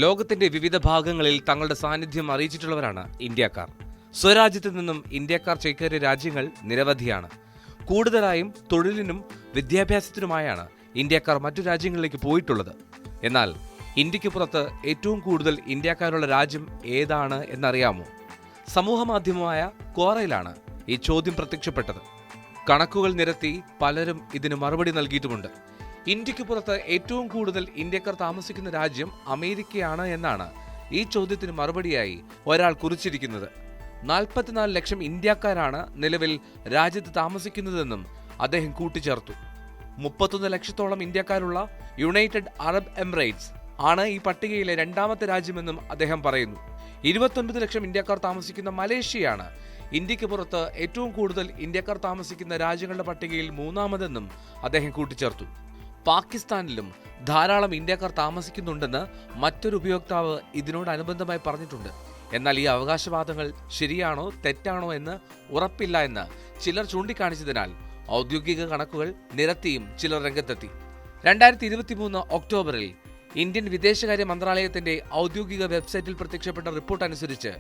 ലോകത്തിന്റെ വിവിധ ഭാഗങ്ങളിൽ തങ്ങളുടെ സാന്നിധ്യം അറിയിച്ചിട്ടുള്ളവരാണ് ഇന്ത്യക്കാർ. സ്വരാജ്യത്തു നിന്നും ഇന്ത്യക്കാർ ചേക്കേറിയ രാജ്യങ്ങൾ നിരവധിയാണ്. കൂടുതലായും തൊഴിലിനും വിദ്യാഭ്യാസത്തിനുമായാണ് ഇന്ത്യക്കാർ മറ്റു രാജ്യങ്ങളിലേക്ക് പോയിട്ടുള്ളത്. എന്നാൽ ഇന്ത്യക്ക് പുറത്ത് ഏറ്റവും കൂടുതൽ ഇന്ത്യക്കാരുള്ള രാജ്യം ഏതാണ് എന്നറിയാമോ? സമൂഹമാധ്യമമായ ക്വോറയിലാണ് ഈ ചോദ്യം പ്രത്യക്ഷപ്പെട്ടത്. കണക്കുകൾ നിരത്തി പലരും ഇതിന് മറുപടി നൽകിയിട്ടുമുണ്ട്. ഇന്ത്യക്ക് പുറത്ത് ഏറ്റവും കൂടുതൽ ഇന്ത്യക്കാർ താമസിക്കുന്ന രാജ്യം അമേരിക്കയാണ് എന്നാണ് ഈ ചോദ്യത്തിന് മറുപടിയായി ഒരാൾ കുറിച്ചിരിക്കുന്നത്. 44 ലക്ഷം ഇന്ത്യക്കാരാണ് നിലവിൽ രാജ്യത്ത് താമസിക്കുന്നതെന്നും അദ്ദേഹം കൂട്ടിച്ചേർത്തു. 31 ലക്ഷത്തോളം ഇന്ത്യക്കാരുള്ള യുണൈറ്റഡ് അറബ് എമിറേറ്റ്സ് ആണ് ഈ പട്ടികയിലെ രണ്ടാമത്തെ രാജ്യമെന്നും അദ്ദേഹം പറയുന്നു. 29 ലക്ഷം ഇന്ത്യക്കാർ താമസിക്കുന്ന മലേഷ്യയാണ് ഇന്ത്യക്ക് പുറത്ത് ഏറ്റവും കൂടുതൽ ഇന്ത്യക്കാർ താമസിക്കുന്ന രാജ്യങ്ങളുടെ പട്ടികയിൽ മൂന്നാമതെന്നും അദ്ദേഹം കൂട്ടിച്ചേർത്തു. പാകിസ്ഥാനിലും ധാരാളം ഇന്ത്യക്കാർ താമസിക്കുന്നുണ്ടെന്ന് മറ്റൊരു ഉപയോക്താവ് ഇതിനോടനുബന്ധമായി പറഞ്ഞിട്ടുണ്ട്. എന്നാൽ ഈ അവകാശവാദങ്ങൾ ശരിയാണോ തെറ്റാണോ എന്ന് ഉറപ്പില്ല എന്ന് ചിലർ ചൂണ്ടിക്കാണിച്ചതിനാൽ ഔദ്യോഗിക കണക്കുകൾ നിരത്തിയും ചിലർ രംഗത്തെത്തി. 2023 ഒക്ടോബറിൽ ഇന്ത്യൻ വിദേശകാര്യ മന്ത്രാലയത്തിന്റെ ഔദ്യോഗിക വെബ്സൈറ്റിൽ പ്രത്യക്ഷപ്പെട്ട റിപ്പോർട്ട് അനുസരിച്ച്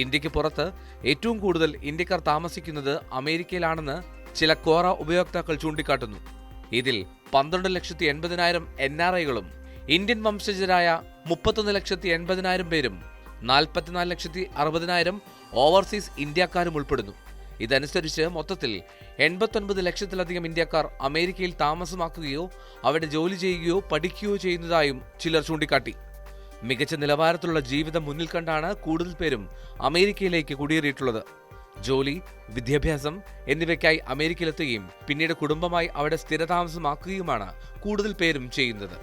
ഇന്ത്യക്ക് പുറത്ത് ഏറ്റവും കൂടുതൽ ഇന്ത്യക്കാർ താമസിക്കുന്നത് അമേരിക്കയിലാണെന്ന് ചില ക്വോറ ഉപയോക്താക്കൾ ചൂണ്ടിക്കാട്ടുന്നു. ഇതിൽ 12,80,000 NRIകളും ഇന്ത്യൻ വംശജരായ 31,80,000 പേരും 44,60,000 ഓവർസീസ് ഇന്ത്യക്കാരും ഉൾപ്പെടുന്നു. ഇതനുസരിച്ച് മൊത്തത്തിൽ 89 ലക്ഷത്തിലധികം ഇന്ത്യക്കാർ അമേരിക്കയിൽ താമസമാക്കുകയോ അവിടെ ജോലി ചെയ്യുകയോ പഠിക്കുകയോ ചെയ്യുന്നതായും ചിലർ ചൂണ്ടിക്കാട്ടി. മികച്ച നിലവാരത്തിലുള്ള ജീവിതം മുന്നിൽ കണ്ടാണ് കൂടുതൽ പേരും അമേരിക്കയിലേക്ക് കുടിയേറിയിട്ടുള്ളത്. ജോലി, വിദ്യാഭ്യാസം എന്നിവയ്ക്കായി അമേരിക്കയിലെത്തുകയും പിന്നീട് കുടുംബമായി അവിടെ സ്ഥിരതാമസമാക്കുകയുമാണ് കൂടുതൽ പേരും ചെയ്യുന്നത്.